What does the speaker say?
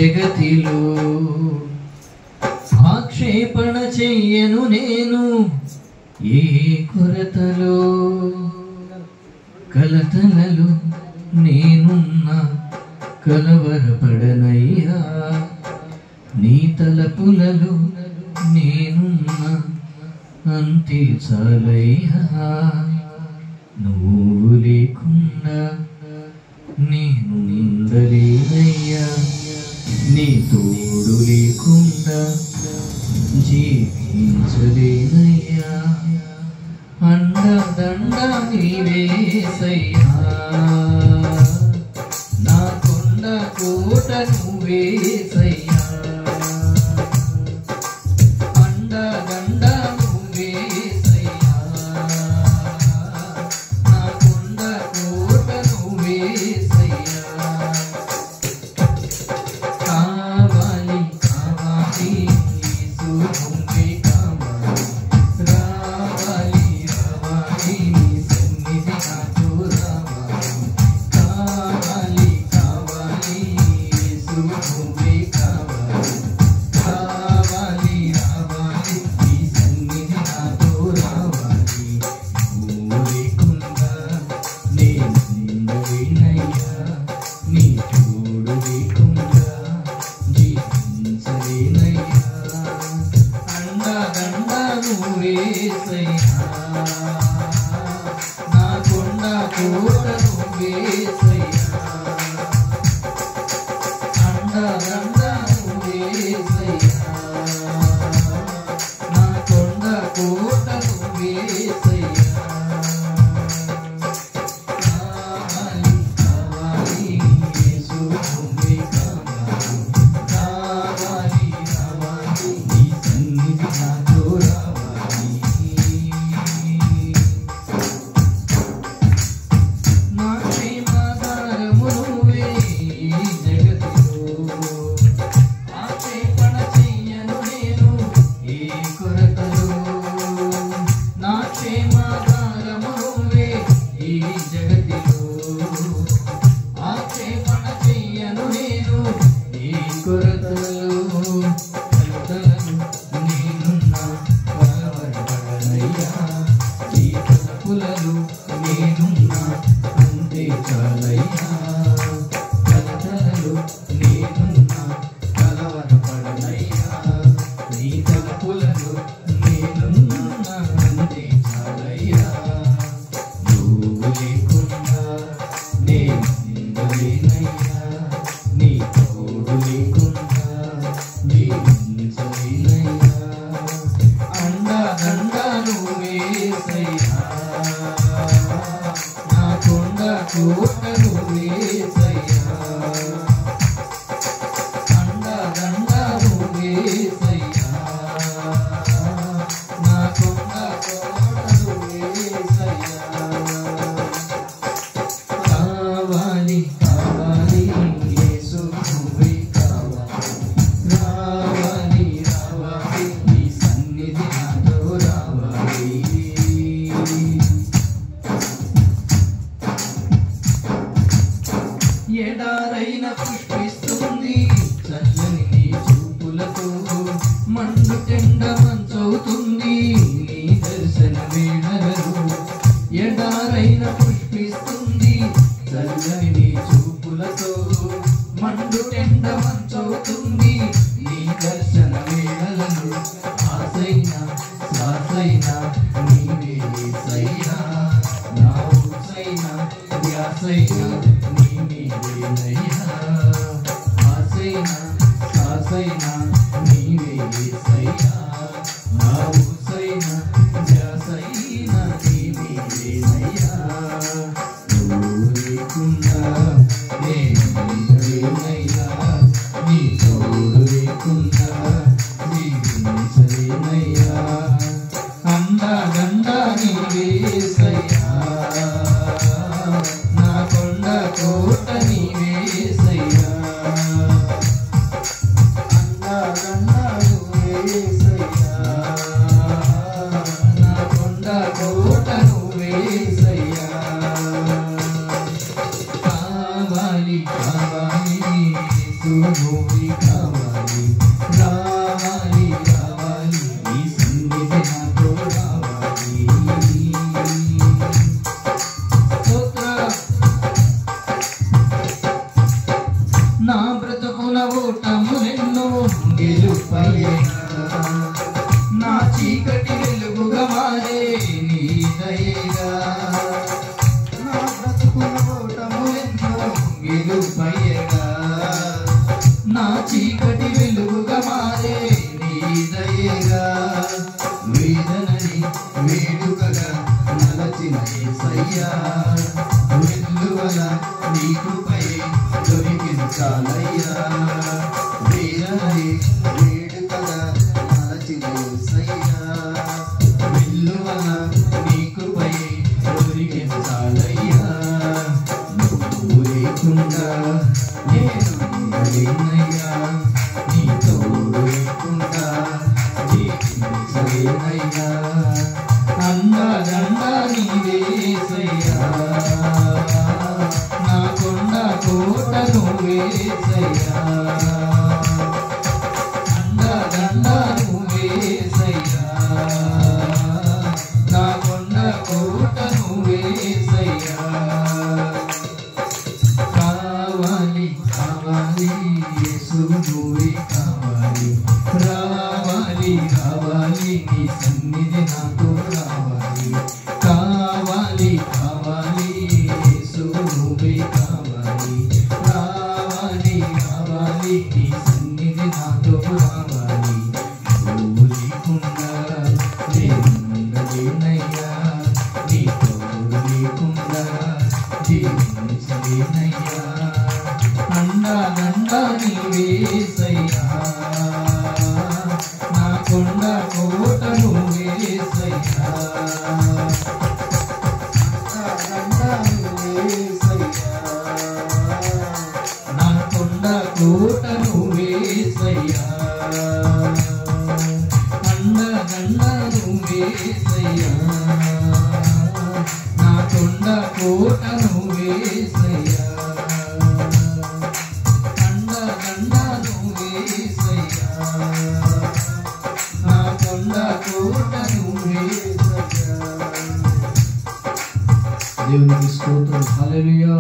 జగతిలో ఆక్షేపణ చెయ్యను నేను ఏ కొరతలో కలతలలో నేనున్నా కలవరపడనయ్యా నీ తలపులలో నేనున్నా అంతే చాలయ్యా నువ్వు లేకుండా నేను ఉండలేనయ్యా నీ తోడు లేకుండా జీవించలేనయ్యా అండదండ నీవేసయ్యా నా కొండ కోట నువ్వేసయ్యా అండదండ నువ్వేసయ్యా నా కొండ కోట నువ్వేసయ్యా కావాలి కావాలి యేసు నువ్వే కావాలి రావాలి రావాలి నీ సన్నిధి నాతో రావాలి కావాలి కావాలి యేసు నువ్వే కావాలి రావాలి రావాలి నీ సన్నిధి నాతో రావాలి నువ్వు లేకుండా నేను ఉండలేనయ్యా నీ తోడు లేకుండా జీవించలేనయ్యా అండదండ నువ్వేసయ్యా నా కొండ కోట నువ్వేసయ్యా అండదండ నువ్వేసయ్యా నా కొండ కోట నువ్వేసయ్యా కావాలి కావాలి యేసు నువ్వే కావాలి రావాలి రావాలి నీ సన్నిధి నాతో రావాలి నా క్షేమాధారము నువ్వే ఈ జగతిలో ఆక్షేపణ చెయ్యను నేను ఏ కొరతలో నా క్షేమాధారము నువ్వే ఈ జగతిలో ఆక్షేపణ చెయ్యను నేను ఏ కొరతలో కలతలను నేనున్నా కలవరపడనయ్యా ఈ తలపులలో నేనున్నా అంతే చాలయ్యా కలతలలో నేనున్నా కలవరపడనయ్యా నీ తలపులలో నేనున్నా అంతే చాలయ్యా నువ్వు లేకుండా నేను ఉండలేనయ్యా నీ తోడు లేకుండా జీవించలేనయ్యా అండదండ నువ్వేసయ్యా నా కొండ కోట నువ్వేసయ్యా అండదండ నువ్వేసయ్యా నా కొండ కోట నువ్వేసయ్యా కావాలి కావాలి యేసు నువ్వే కావాలి రావాలి రావాలి నీ సన్నిధి నాతో రావాలి ఎడారైన పుష్పిస్తుంది చల్లని నీ చూపులతో మండు చెండ మంచవుతుంది నీ దర్శన వేళలలో ఎడారైన పుష్పిస్తుంది చల్లని నీ చూపులతో మండు చెండ మంచవుతుంది నీ దర్శన వేళలలో ఆసైనా సాసైనా నీవే యేసయ్యా నా ఊసైనా ధ్యాసైనా నీ మీదేనయ్యా ఆసైనా సాసైనా నీవే యేసయ్యా నా ఊసైనా ధ్యాసైనా నీ మీదేనయ్యా నువ్వు లేకుండా నేను ఉండలేనయ్యా నీ తోడు లేకుండా జీవించలేనయ్యా అండదండ నీవేసయ్యా నా కొండ కోట నీవేసయ్యా అండదండ నువ్వే కావాలి. రావాలి రావాలి నీ సన్నిధి నాతో రావాలి. నా బ్రతుకుల ఓటములెన్నో గెలుపయ్యేనా, నా చీకటి వెలుగుగా మారే నీ దయగా. నా బ్రతుకుల ఓటములెన్నో గెలుపయ్యేగా, నా చీకటి వెలుగుగా మారే నీ దయగా. వేదనని వేడుకగా నలచిన యేసయ్యా, వెల్లువల నీ కృపై దొరికించాలయ్యా. వేదనని వేడుకగా నలచిన యేసయ్యా, వెల్లువల నీ కృపై దొరికించాలయ్యా. నువ్వు లేకుండా నేను ఉండలేనయ్యా, నీ తోడు లేకుండా జీవించలేనయ్యా. అండదండ నీవే యేసయ్యా, నా కొండ కోట నువ్వే యేసయ్యా. అండదండ నువ్వే యేసయ్యా, నా కొండ కోట నువ్వే యేసయ్యా. కావాలి కావాలి యేసు నువ్వే కావాలి. రావాలి రావాలి నీ సన్నిధి నాతో రావాలి. కావాలి కావాలి యేసు నువ్వే కావాలి. రావాలి రావాలి నీ సన్నిధి నాతో రావాలి. నువ్వు లేకుండా నేను ఉండలేనయ్యా, నీ తోడు లేకుండా జీవించలేనయ్యా. అండదండ నీవే యేసయ్యా, నా కొండ కోట నువ్వే యేసయ్యా. అండదండ నువ్వే యేసయ్యా, నా కొండ కోట నువ్వే యేసయ్యా. అండదండ నువ్వే యేసయ్యా, నా కొండ కోట నువ్వే యేసయ్యా. అండదండ నువ్వే యేసయ్యా, నా కొండ కోట నువ్వే యేసయ్యా. దేవునికి స్తోత్రం. హల్లెలూయా.